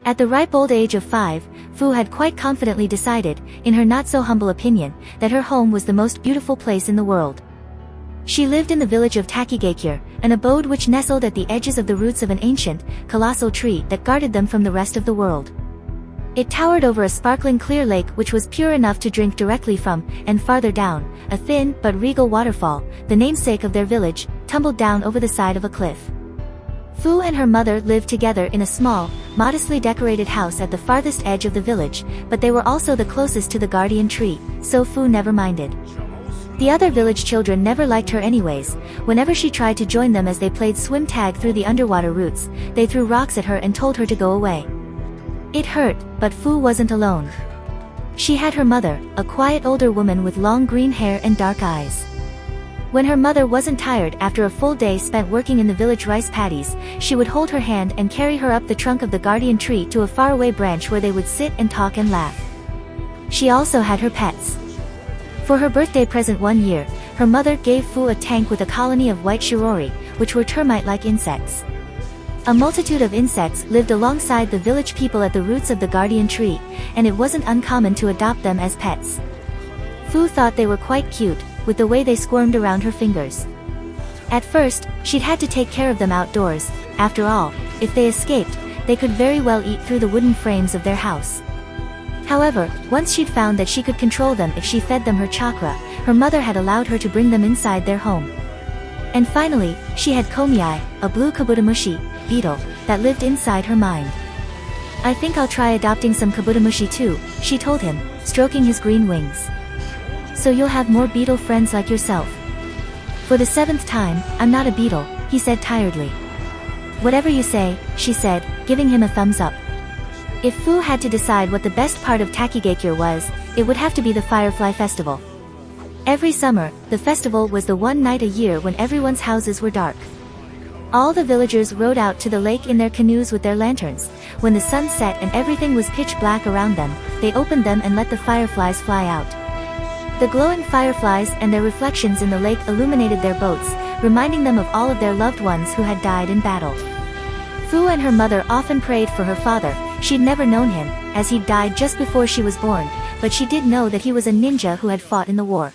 At the ripe old age of 5, Fu had quite confidently decided, in her not-so-humble opinion, that her home was the most beautiful place in the world. She lived in the village of Takigakure, an abode which nestled at the edges of the roots of an ancient, colossal tree that guarded them from the rest of the world. It towered over a sparkling clear lake which was pure enough to drink directly from, and farther down, a thin but regal waterfall, the namesake of their village, tumbled down over the side of a cliff. Fu and her mother lived together in a small, modestly decorated house at the farthest edge of the village, but they were also the closest to the guardian tree, so Fu never minded. The other village children never liked her anyways. Whenever she tried to join them as they played swim tag through the underwater roots, they threw rocks at her and told her to go away. It hurt, but Fu wasn't alone. She had her mother, a quiet older woman with long green hair and dark eyes. When her mother wasn't tired after a full day spent working in the village rice paddies, she would hold her hand and carry her up the trunk of the guardian tree to a faraway branch where they would sit and talk and laugh. She also had her pets. For her birthday present one year, her mother gave Fu a tank with a colony of white shirori, which were termite-like insects. A multitude of insects lived alongside the village people at the roots of the guardian tree, and it wasn't uncommon to adopt them as pets. Fu thought they were quite cute, with the way they squirmed around her fingers. At first, she'd had to take care of them outdoors. After all, if they escaped, they could very well eat through the wooden frames of their house. However, once she'd found that she could control them if she fed them her chakra, her mother had allowed her to bring them inside their home. And finally, she had Komiai, a blue kabutamushi beetle, that lived inside her mind. "I think I'll try adopting some kabutamushi too," she told him, stroking his green wings. "So you'll have more beetle friends like yourself." "For the 7th time, I'm not a beetle," he said tiredly. "Whatever you say," she said, giving him a thumbs up. If Fu had to decide what the best part of Takigakure was, it would have to be the Firefly Festival. Every summer, the festival was the one night a year when everyone's houses were dark. All the villagers rowed out to the lake in their canoes with their lanterns. When the sun set and everything was pitch black around them, they opened them and let the fireflies fly out. The glowing fireflies and their reflections in the lake illuminated their boats, reminding them of all of their loved ones who had died in battle. Fu and her mother often prayed for her father. She'd never known him, as he'd died just before she was born, but she did know that he was a ninja who had fought in the war.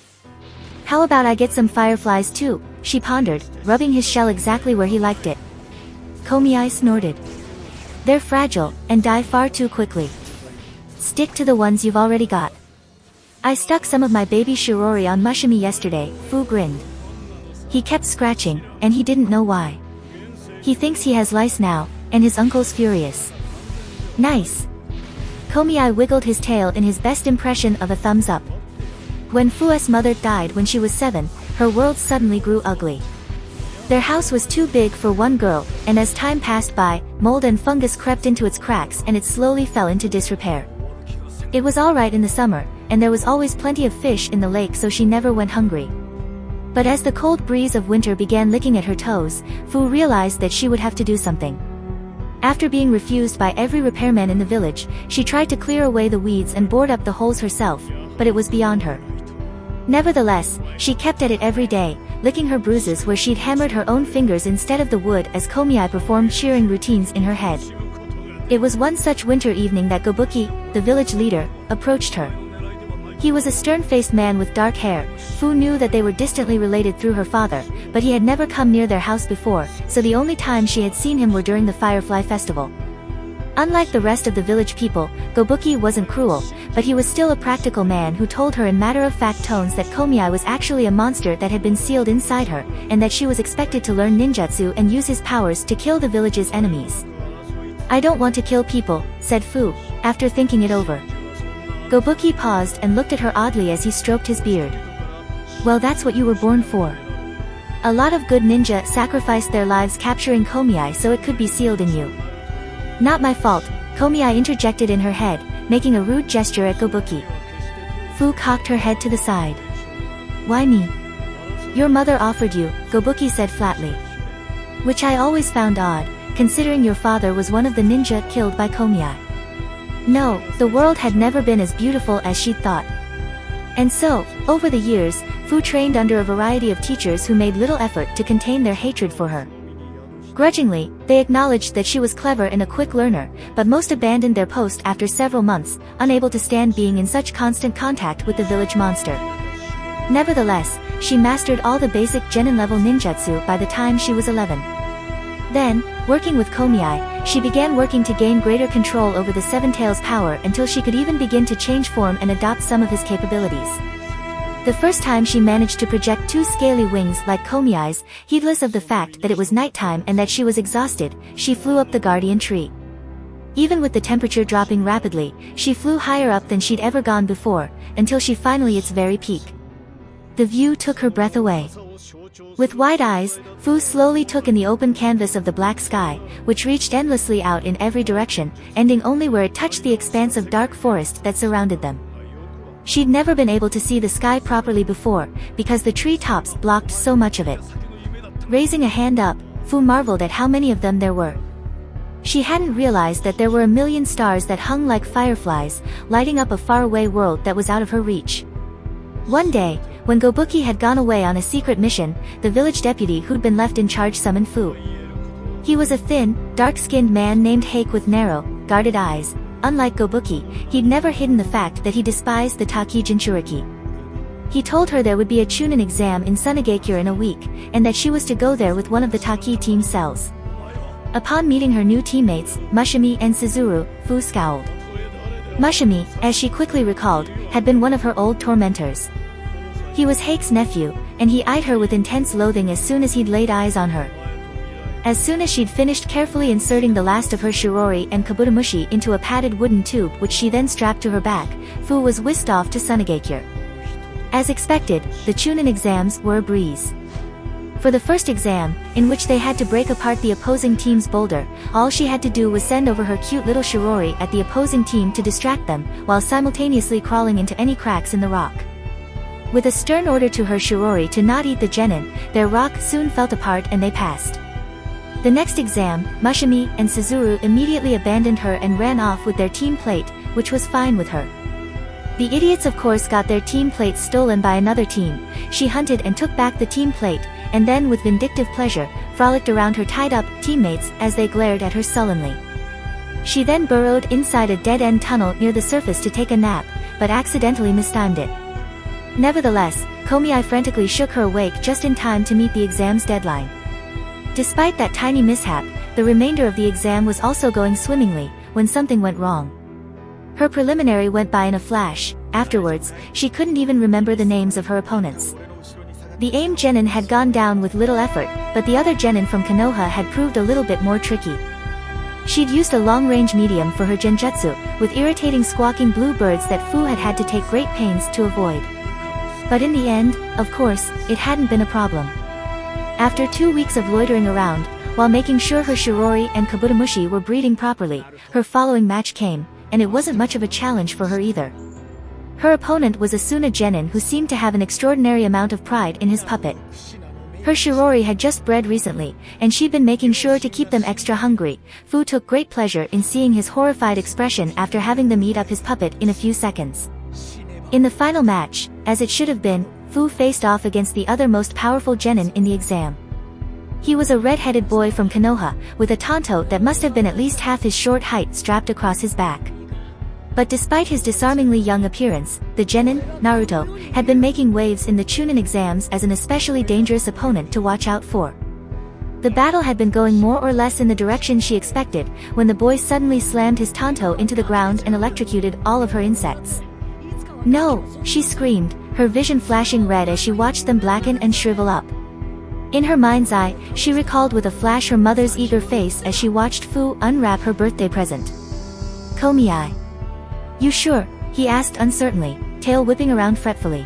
"How about I get some fireflies too?" she pondered, rubbing his shell exactly where he liked it. Komiai snorted. "They're fragile, and die far too quickly. Stick to the ones you've already got." "I stuck some of my baby shirori on Mushimi yesterday," Fu grinned. He kept scratching, and he didn't know why. "He thinks he has lice now, and his uncle's furious." "Nice." Komiai wiggled his tail in his best impression of a thumbs up. When Fu's mother died when she was 7, her world suddenly grew ugly. Their house was too big for one girl, and as time passed by, mold and fungus crept into its cracks and it slowly fell into disrepair. It was alright in the summer, and there was always plenty of fish in the lake, so she never went hungry. But as the cold breeze of winter began licking at her toes, Fu realized that she would have to do something. After being refused by every repairman in the village, she tried to clear away the weeds and board up the holes herself, but it was beyond her. Nevertheless, she kept at it every day, licking her bruises where she'd hammered her own fingers instead of the wood as Komiai performed shearing routines in her head. It was one such winter evening that Gobuki, the village leader, approached her. He was a stern-faced man with dark hair. Fu knew that they were distantly related through her father, but he had never come near their house before, so the only time she had seen him were during the Firefly Festival. Unlike the rest of the village people, Gobuki wasn't cruel, but he was still a practical man who told her in matter-of-fact tones that Komiai was actually a monster that had been sealed inside her, and that she was expected to learn ninjutsu and use his powers to kill the village's enemies. "I don't want to kill people," said Fu, after thinking it over. Gobuki paused and looked at her oddly as he stroked his beard. "Well, that's what you were born for. A lot of good ninja sacrificed their lives capturing Komiai so it could be sealed in you." "Not my fault," Komiai interjected in her head, making a rude gesture at Gobuki. Fu cocked her head to the side. "Why me?" "Your mother offered you," Gobuki said flatly. "Which I always found odd, considering your father was one of the ninja killed by Komiai." No, the world had never been as beautiful as she'd thought. And so, over the years, Fu trained under a variety of teachers who made little effort to contain their hatred for her. Grudgingly, they acknowledged that she was clever and a quick learner, but most abandoned their post after several months, unable to stand being in such constant contact with the village monster. Nevertheless, she mastered all the basic genin-level ninjutsu by the time she was 11. Then, working with Komiai, she began working to gain greater control over the Seven Tails' power until she could even begin to change form and adopt some of his capabilities. The first time she managed to project 2 scaly wings like Komiai's, heedless of the fact that it was nighttime and that she was exhausted, she flew up the guardian tree. Even with the temperature dropping rapidly, she flew higher up than she'd ever gone before, until she finally its very peak. The view took her breath away. With wide eyes, Fu slowly took in the open canvas of the black sky, which reached endlessly out in every direction, ending only where it touched the expanse of dark forest that surrounded them. She'd never been able to see the sky properly before, because the tree tops blocked so much of it. Raising a hand up, Fu marveled at how many of them there were. She hadn't realized that there were a million stars that hung like fireflies, lighting up a faraway world that was out of her reach. One day, when Gobuki had gone away on a secret mission, the village deputy who'd been left in charge summoned Fu. He was a thin, dark-skinned man named Hake with narrow, guarded eyes. Unlike Gobuki, he'd never hidden the fact that he despised the Taki Jinchuriki. He told her there would be a Chunin exam in Sunagakure in a week, and that she was to go there with one of the Taki team cells. Upon meeting her new teammates, Mushimi and Suzuru, Fu scowled. Mushimi, as she quickly recalled, had been one of her old tormentors. He was Hake's nephew, and he eyed her with intense loathing as soon as he'd laid eyes on her. As soon as she'd finished carefully inserting the last of her shirori and kabutamushi into a padded wooden tube which she then strapped to her back, Fu was whisked off to Sunagakure. As expected, the Chunin exams were a breeze. For the first exam, in which they had to break apart the opposing team's boulder, all she had to do was send over her cute little shirori at the opposing team to distract them, while simultaneously crawling into any cracks in the rock. With a stern order to her shirori to not eat the genin, their rock soon fell apart and they passed. The next exam, Mushimi and Suzuru immediately abandoned her and ran off with their team plate, which was fine with her. The idiots of course got their team plate stolen by another team. She hunted and took back the team plate, and then with vindictive pleasure, frolicked around her tied-up teammates as they glared at her sullenly. She then burrowed inside a dead-end tunnel near the surface to take a nap, but accidentally mistimed it. Nevertheless, Komiai frantically shook her awake just in time to meet the exam's deadline. Despite that tiny mishap, the remainder of the exam was also going swimmingly, when something went wrong. Her preliminary went by in a flash. Afterwards, she couldn't even remember the names of her opponents. The aim genin had gone down with little effort, but the other genin from Konoha had proved a little bit more tricky. She'd used a long-range medium for her genjutsu, with irritating squawking blue birds that Fu had had to take great pains to avoid. But in the end, of course, it hadn't been a problem. After 2 weeks of loitering around, while making sure her shirori and kabutamushi were breeding properly, her following match came, and it wasn't much of a challenge for her either. Her opponent was Asuna genin who seemed to have an extraordinary amount of pride in his puppet. Her shirori had just bred recently, and she'd been making sure to keep them extra hungry. Fu took great pleasure in seeing his horrified expression after having them eat up his puppet in a few seconds. In the final match, as it should have been, Fu faced off against the other most powerful genin in the exam. He was a red-headed boy from Konoha, with a tanto that must have been at least half his short height strapped across his back. But despite his disarmingly young appearance, the genin, Naruto, had been making waves in the Chunin exams as an especially dangerous opponent to watch out for. The battle had been going more or less in the direction she expected, when the boy suddenly slammed his tanto into the ground and electrocuted all of her insects. "No!" she screamed, her vision flashing red as she watched them blacken and shrivel up. In her mind's eye, she recalled with a flash her mother's eager face as she watched Fu unwrap her birthday present. "Komiai. You sure?" he asked uncertainly, tail whipping around fretfully.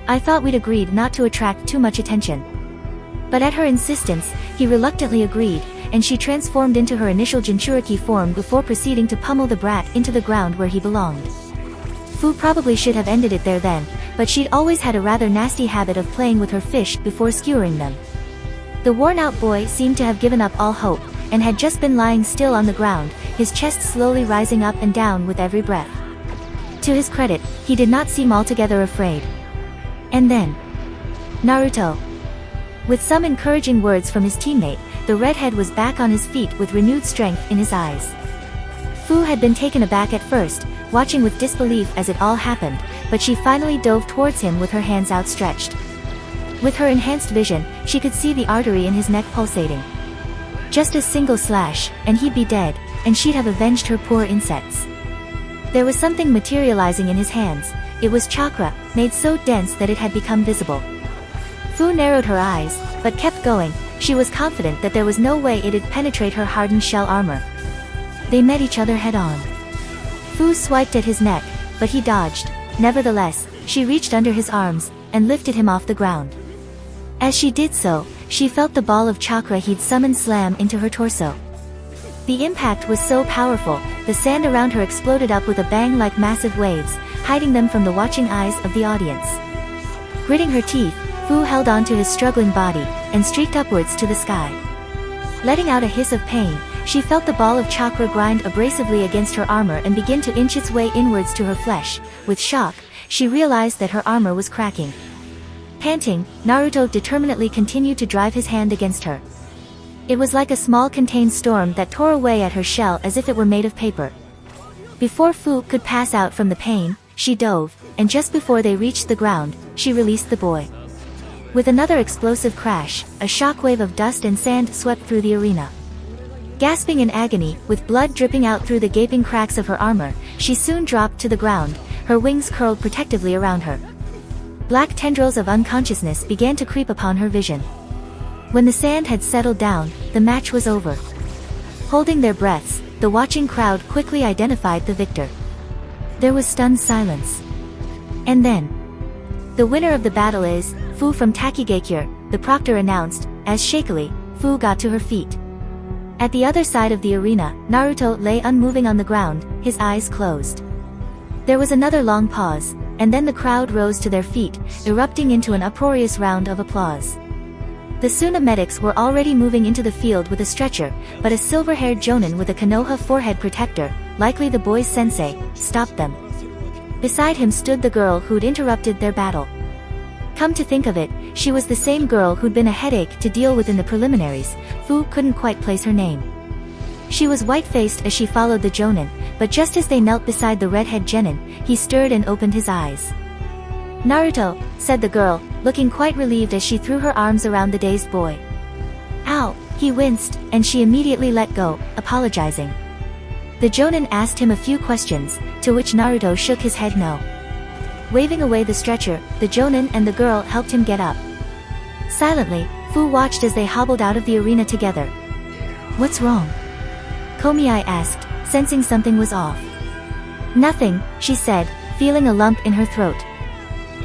"I thought we'd agreed not to attract too much attention." But at her insistence, he reluctantly agreed, and she transformed into her initial Jinchuriki form before proceeding to pummel the brat into the ground where he belonged. Fu probably should have ended it there then, but she'd always had a rather nasty habit of playing with her fish before skewering them. The worn-out boy seemed to have given up all hope, and had just been lying still on the ground, his chest slowly rising up and down with every breath. To his credit, he did not seem altogether afraid. And then, "Naruto." With some encouraging words from his teammate, the redhead was back on his feet with renewed strength in his eyes. Fu had been taken aback at first, watching with disbelief as it all happened, but she finally dove towards him with her hands outstretched. With her enhanced vision, she could see the artery in his neck pulsating. Just a single slash, and he'd be dead, and she'd have avenged her poor insects. There was something materializing in his hands. It was chakra, made so dense that it had become visible. Fu narrowed her eyes, but kept going. She was confident that there was no way it'd penetrate her hardened shell armor. They met each other head-on. Fu swiped at his neck, but he dodged. Nevertheless, she reached under his arms, and lifted him off the ground. As she did so, she felt the ball of chakra he'd summoned slam into her torso. The impact was so powerful, the sand around her exploded up with a bang like massive waves, hiding them from the watching eyes of the audience. Gritting her teeth, Fu held on to his struggling body, and streaked upwards to the sky. Letting out a hiss of pain, she felt the ball of chakra grind abrasively against her armor and begin to inch its way inwards to her flesh. With shock, she realized that her armor was cracking. Panting, Naruto determinedly continued to drive his hand against her. It was like a small contained storm that tore away at her shell as if it were made of paper. Before Fu could pass out from the pain, she dove, and just before they reached the ground, she released the boy. With another explosive crash, a shockwave of dust and sand swept through the arena. Gasping in agony, with blood dripping out through the gaping cracks of her armor, she soon dropped to the ground, her wings curled protectively around her. Black tendrils of unconsciousness began to creep upon her vision. When the sand had settled down, the match was over. Holding their breaths, the watching crowd quickly identified the victor. There was stunned silence. And then, the winner of the battle is Fu from Takigakure, the proctor announced, as shakily, Fu got to her feet. At the other side of the arena, Naruto lay unmoving on the ground, his eyes closed. There was another long pause, and then the crowd rose to their feet, erupting into an uproarious round of applause. The Suna medics were already moving into the field with a stretcher, but a silver-haired jonin with a Konoha forehead protector, likely the boy's sensei, stopped them. Beside him stood the girl who'd interrupted their battle. Come to think of it, she was the same girl who'd been a headache to deal with in the preliminaries. Fu couldn't quite place her name. She was white-faced as she followed the jonin, but just as they knelt beside the redhead genin, he stirred and opened his eyes. Naruto, said the girl, looking quite relieved as she threw her arms around the dazed boy. Ow, he winced, and she immediately let go, apologizing. The jonin asked him a few questions, to which Naruto shook his head no. Waving away the stretcher, the jonin and the girl helped him get up. Silently, Fu watched as they hobbled out of the arena together. What's wrong? Komiai asked, sensing something was off. Nothing, she said, feeling a lump in her throat.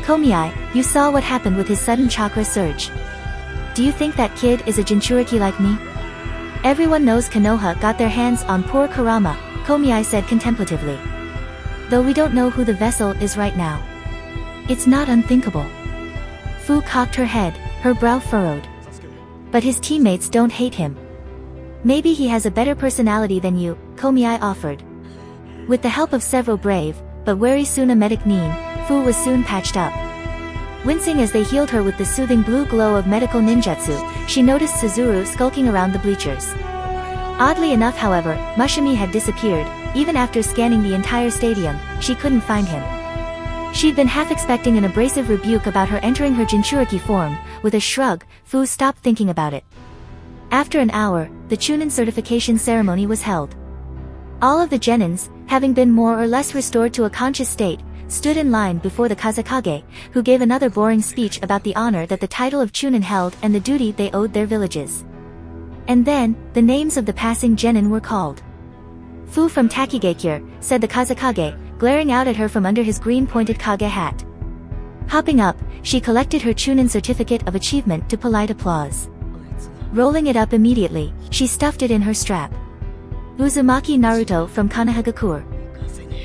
Komiai, you saw what happened with his sudden chakra surge. Do you think that kid is a Jinchuriki like me? Everyone knows Konoha got their hands on poor Kurama, Komiai said contemplatively. Though we don't know who the vessel is right now. It's not unthinkable. Fu cocked her head, her brow furrowed. But his teammates don't hate him. Maybe he has a better personality than you, Komiai offered. With the help of several brave, but wary Suna medic Nin, Fu was soon patched up. Wincing as they healed her with the soothing blue glow of medical ninjutsu, she noticed Suzuru skulking around the bleachers. Oddly enough however, Mushimi had disappeared. Even after scanning the entire stadium, she couldn't find him. She'd been half expecting an abrasive rebuke about her entering her Jinchuriki form. With a shrug, Fu stopped thinking about it. After an hour, the Chunin certification ceremony was held. All of the genins, having been more or less restored to a conscious state, stood in line before the Kazekage, who gave another boring speech about the honor that the title of Chunin held and the duty they owed their villages. And then, the names of the passing genin were called. Fu from Takigakure, said the Kazekage, glaring out at her from under his green-pointed Kage hat. Hopping up, she collected her Chunin certificate of achievement to polite applause. Rolling it up immediately, she stuffed it in her strap. Uzumaki Naruto from Konohagakure.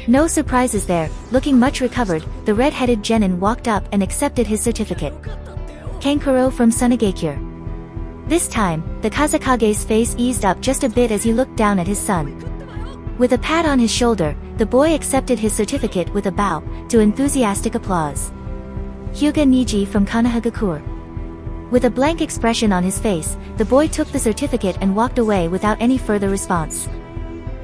No surprises there, looking much recovered, the red-headed genin walked up and accepted his certificate. Kankuro from Sunagakure. This time, the Kazekage's face eased up just a bit as he looked down at his son. With a pat on his shoulder, the boy accepted his certificate with a bow, to enthusiastic applause. Hyuga Niji from Konohagakure. With a blank expression on his face, the boy took the certificate and walked away without any further response.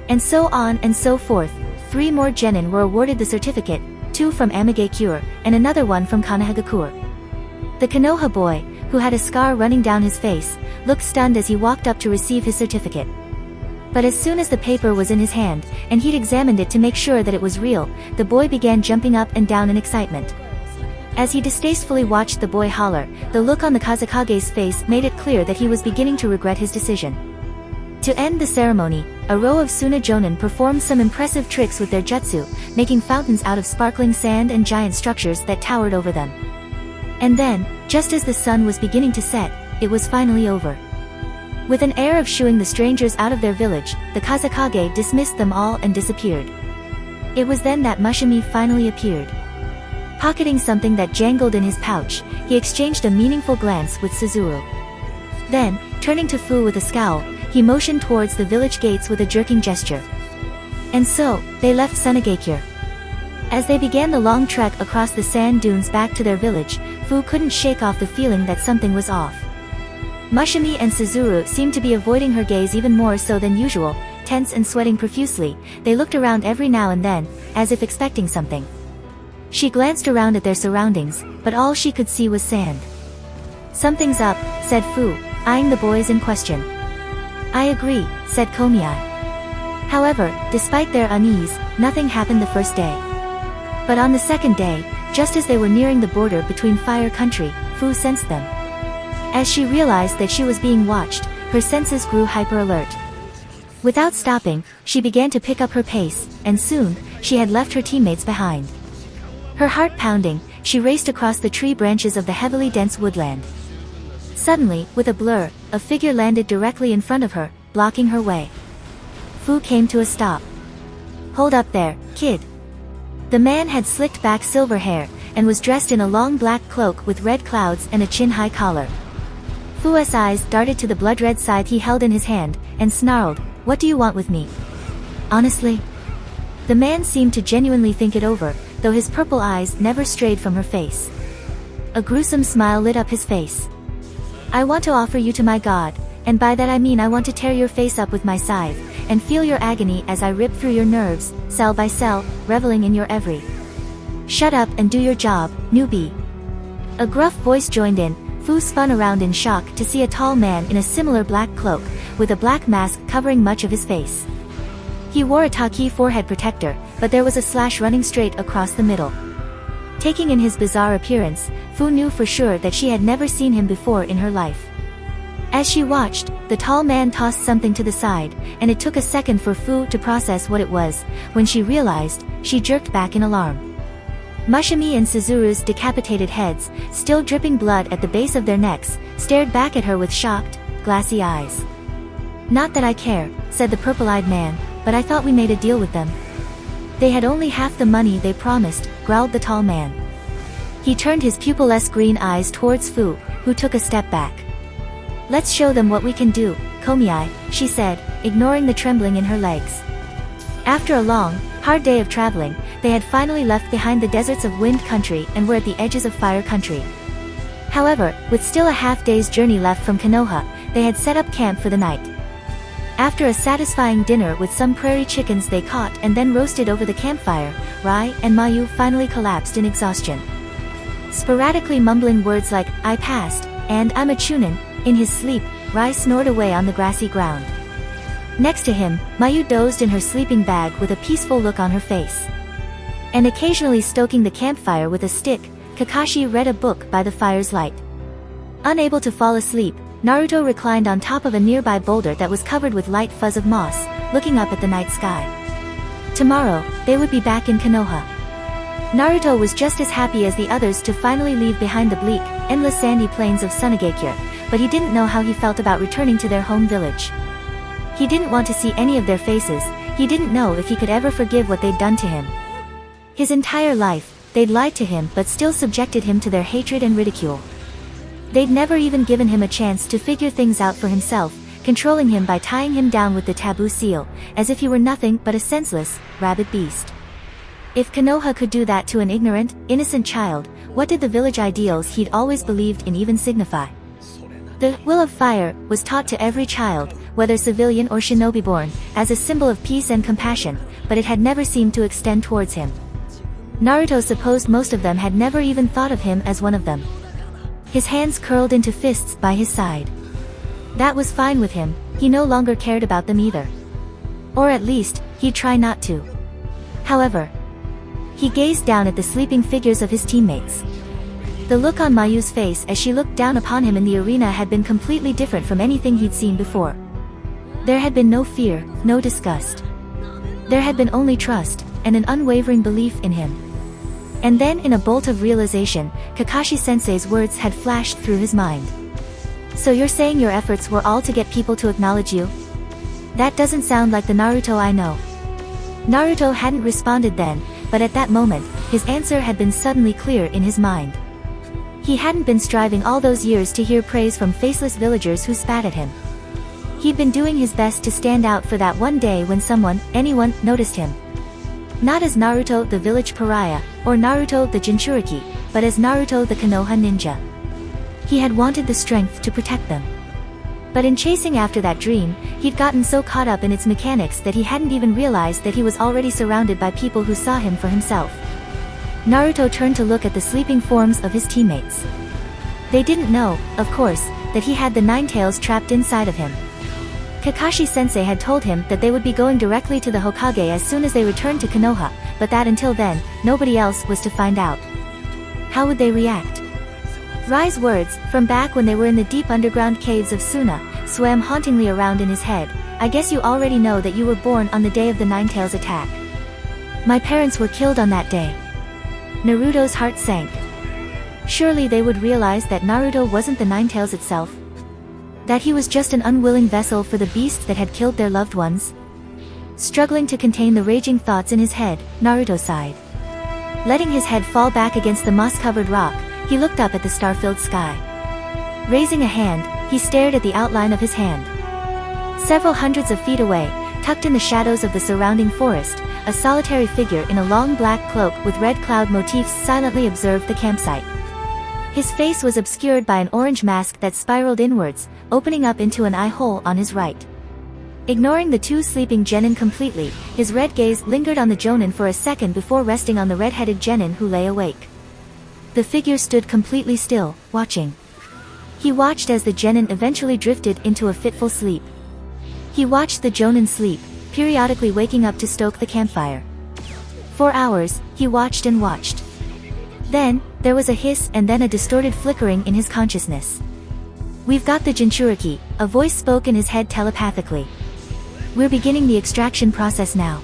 And so on and so forth. 3 more genin were awarded the certificate, 2 from Amigakure, and another one from Kanahagakure. The Konoha boy, who had a scar running down his face, looked stunned as he walked up to receive his certificate. But as soon as the paper was in his hand, and he'd examined it to make sure that it was real, the boy began jumping up and down in excitement. As he distastefully watched the boy holler, the look on the Kazekage's face made it clear that he was beginning to regret his decision. To end the ceremony, a row of Suna Jonin performed some impressive tricks with their jutsu, making fountains out of sparkling sand and giant structures that towered over them. And then, just as the sun was beginning to set, it was finally over. With an air of shooing the strangers out of their village, the Kazekage dismissed them all and disappeared. It was then that Mushimi finally appeared. Pocketing something that jangled in his pouch, he exchanged a meaningful glance with Suzuru. Then, turning to Fu with a scowl, he motioned towards the village gates with a jerking gesture. And so, they left Sunagakure. As they began the long trek across the sand dunes back to their village, Fu couldn't shake off the feeling that something was off. Mushimi and Suzuru seemed to be avoiding her gaze even more so than usual. Tense and sweating profusely, they looked around every now and then, as if expecting something. She glanced around at their surroundings, but all she could see was sand. "Something's up," said Fu, eyeing the boys in question. "I agree," said Komiai. However, despite their unease, nothing happened the first day. But on the second day, just as they were nearing the border between Fire Country, Fu sensed them. As she realized that she was being watched, her senses grew hyper-alert. Without stopping, she began to pick up her pace, and soon, she had left her teammates behind. Her heart pounding, she raced across the tree branches of the heavily dense woodland. Suddenly, with a blur, a figure landed directly in front of her, blocking her way. Fu came to a stop. "Hold up there, kid." The man had slicked back silver hair, and was dressed in a long black cloak with red clouds and a chin-high collar. Fu's eyes darted to the blood-red scythe he held in his hand, and snarled, "What do you want with me?" "Honestly?" The man seemed to genuinely think it over, though his purple eyes never strayed from her face. A gruesome smile lit up his face. "I want to offer you to my god, and by that I mean I want to tear your face up with my scythe, and feel your agony as I rip through your nerves, cell by cell, reveling in your every." "Shut up and do your job, newbie." A gruff voice joined in. Fu spun around in shock to see a tall man in a similar black cloak, with a black mask covering much of his face. He wore a taki forehead protector, but there was a slash running straight across the middle. Taking in his bizarre appearance, Fu knew for sure that she had never seen him before in her life. As she watched, the tall man tossed something to the side, and it took a second for Fu to process what it was. When she realized, she jerked back in alarm. Mushimi and Suzuru's decapitated heads, still dripping blood at the base of their necks, stared back at her with shocked, glassy eyes. "Not that I care," said the purple-eyed man, "but I thought we made a deal with them." "They had only half the money they promised," growled the tall man. He turned his pupilless green eyes towards Fu, who took a step back. "Let's show them what we can do, Komiai," she said, ignoring the trembling in her legs. After a long, hard day of traveling, they had finally left behind the deserts of Wind Country and were at the edges of Fire Country. However, with still a half-day's journey left from Konoha, they had set up camp for the night. After a satisfying dinner with some prairie chickens they caught and then roasted over the campfire, Rai and Mayu finally collapsed in exhaustion. Sporadically mumbling words like, "I passed," and "I'm a chunin," in his sleep, Rai snored away on the grassy ground. Next to him, Mayu dozed in her sleeping bag with a peaceful look on her face. And occasionally stoking the campfire with a stick, Kakashi read a book by the fire's light. Unable to fall asleep, Naruto reclined on top of a nearby boulder that was covered with light fuzz of moss, looking up at the night sky. Tomorrow, they would be back in Konoha. Naruto was just as happy as the others to finally leave behind the bleak, endless sandy plains of Sunagakure, but he didn't know how he felt about returning to their home village. He didn't want to see any of their faces, he didn't know if he could ever forgive what they'd done to him. His entire life, they'd lied to him but still subjected him to their hatred and ridicule. They'd never even given him a chance to figure things out for himself, controlling him by tying him down with the taboo seal, as if he were nothing but a senseless, rabid beast. If Konoha could do that to an ignorant, innocent child, what did the village ideals he'd always believed in even signify? The will of fire was taught to every child, whether civilian or shinobi-born, as a symbol of peace and compassion, but it had never seemed to extend towards him. Naruto supposed most of them had never even thought of him as one of them. His hands curled into fists by his side. That was fine with him, he no longer cared about them either. Or at least, he'd try not to. However, he gazed down at the sleeping figures of his teammates. The look on Mayu's face as she looked down upon him in the arena had been completely different from anything he'd seen before. There had been no fear, no disgust. There had been only trust, and an unwavering belief in him. And then in a bolt of realization, Kakashi-sensei's words had flashed through his mind. So you're saying your efforts were all to get people to acknowledge you? That doesn't sound like the Naruto I know. Naruto hadn't responded then, but at that moment, his answer had been suddenly clear in his mind. He hadn't been striving all those years to hear praise from faceless villagers who spat at him. He'd been doing his best to stand out for that one day when someone, anyone, noticed him. Not as Naruto the village pariah, or Naruto the Jinchuriki, but as Naruto the Konoha ninja. He had wanted the strength to protect them. But in chasing after that dream, he'd gotten so caught up in its mechanics that he hadn't even realized that he was already surrounded by people who saw him for himself. Naruto turned to look at the sleeping forms of his teammates. They didn't know, of course, that he had the Nine Tails trapped inside of him. Kakashi-sensei had told him that they would be going directly to the Hokage as soon as they returned to Konoha, but that until then, nobody else was to find out. How would they react? Rai's words, from back when they were in the deep underground caves of Suna, swam hauntingly around in his head. I guess you already know that you were born on the day of the Nine Tails attack. My parents were killed on that day. Naruto's heart sank. Surely they would realize that Naruto wasn't the Nine Tails itself. That he was just an unwilling vessel for the beasts that had killed their loved ones. Struggling to contain the raging thoughts in his head, Naruto sighed. Letting his head fall back against the moss-covered rock, he looked up at the star-filled sky. Raising a hand, he stared at the outline of his hand. Several hundreds of feet away, tucked in the shadows of the surrounding forest, a solitary figure in a long black cloak with red cloud motifs silently observed the campsite. His face was obscured by an orange mask that spiraled inwards, opening up into an eye hole on his right. Ignoring the two sleeping genin completely, his red gaze lingered on the jonin for a second before resting on the red-headed genin who lay awake. The figure stood completely still, watching. He watched as the genin eventually drifted into a fitful sleep. He watched the jonin sleep, periodically waking up to stoke the campfire. For hours, he watched and watched. Then, there was a hiss and then a distorted flickering in his consciousness. We've got the Jinchuriki, a voice spoke in his head telepathically. We're beginning the extraction process now.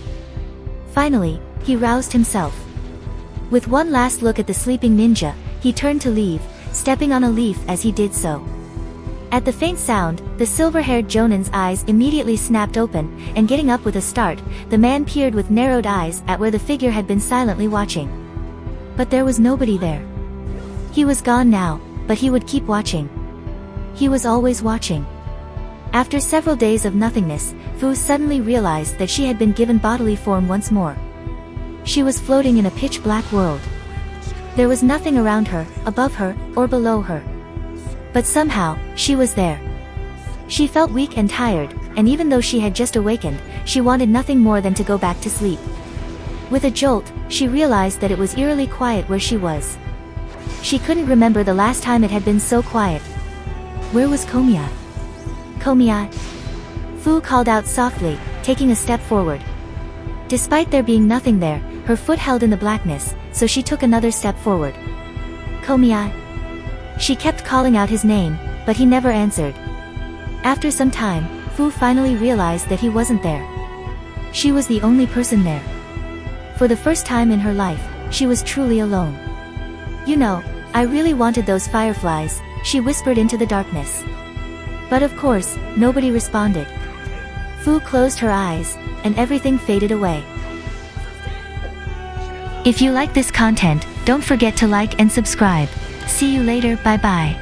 Finally, he roused himself. With one last look at the sleeping ninja, he turned to leave, stepping on a leaf as he did so. At the faint sound, the silver-haired jonin's eyes immediately snapped open, and getting up with a start, the man peered with narrowed eyes at where the figure had been silently watching. But there was nobody there. He was gone now, but he would keep watching. He was always watching. After several days of nothingness, Fu suddenly realized that she had been given bodily form once more. She was floating in a pitch-black world. There was nothing around her, above her, or below her. But somehow, she was there. She felt weak and tired, and even though she had just awakened, she wanted nothing more than to go back to sleep. With a jolt, she realized that it was eerily quiet where she was. She couldn't remember the last time it had been so quiet. Where was Komiya? Komiya? Fu called out softly, taking a step forward. Despite there being nothing there, her foot held in the blackness, so she took another step forward. Komiya? She kept calling out his name, but he never answered. After some time, Fu finally realized that he wasn't there. She was the only person there. For the first time in her life, she was truly alone. You know, I really wanted those fireflies, she whispered into the darkness. But of course, nobody responded. Fu closed her eyes, and everything faded away. If you like this content, don't forget to like and subscribe. See you later, bye bye.